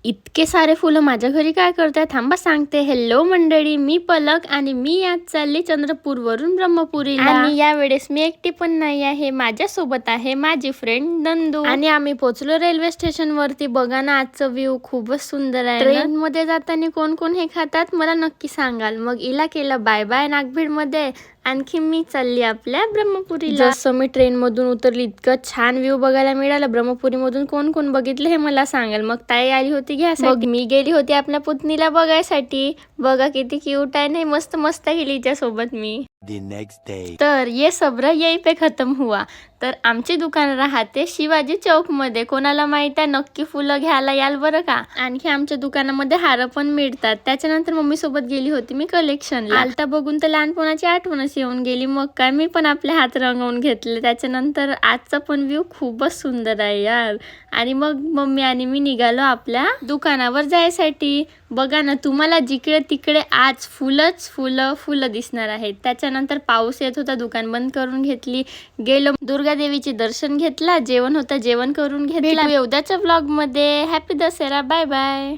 इतके सारे फुलं माझ्या घरी काय करताय थांबा सांगते. हेलो मंडळी, मी पलक आणि मी आज चालली चंद्रपूर वरून ब्रह्मपुरीला. आणि यावेळेस मी एकटी पण नाही आहे, माझ्या सोबत आहे माझी फ्रेंड नंदू. आणि आम्ही पोहोचलो रेल्वे स्टेशन वरती. बघा ना आजचं व्ह्यू खूपच सुंदर आहे. ट्रेन मध्ये जाताना कोण कोण हे खातात मला नक्की सांगाल. मग इला केलं बाय बाय नागभीड मध्ये. आणखी मी चालली आपल्या ब्रह्मपुरीला. जसं मी ट्रेन मधून उतरली इतकं छान व्ह्यू बघायला मिळाला. ब्रह्मपुरी मधून कोण कोण बघितलं हे मला सांगाल. मग ताई आली होती घ्यासाठी, मी गेली होती आपल्या पुतणीला बघायसाठी. बघा किती क्यूट आहे, नाही मस्त मस्त गेली हिच्या सोबत मी. तर ये सब्र यही पे खतम हुआ. तर आमची दुकान राहते शिवाजी चौक मध्ये. कोणाला माहित आहे नक्की फुलं घ्यायला याल बरं का. आणखी आमच्या दुकानामध्ये हार पण मिळतात. त्याच्यानंतर मम्मी सोबत गेली होती मी कलेक्शनला. आलता बघून तर लहानपणाची आठवणच येऊन गेली. मग काय मी पण आपले हात रंगवून घेतले. त्याच्यानंतर आजचा पण व्ह्यू खूपच सुंदर आहे यार. आणि मग मम्मी आणि मी निघालो आपल्या दुकानावर जायसाठी. बघा ना तुम्हाला जिकडे तिकडे आज फुलंच फुलं दिसणार आहेत. त्याच्यानंतर पाऊस येत होता, दुकान बंद करून घेतली. गेलो दुर्गा देवीचे दर्शन घेतला, जेवण होतं जेवण करून घेतला. उद्याच्या ब्लॉग मध्ये. Happy Dussehra, bye bye.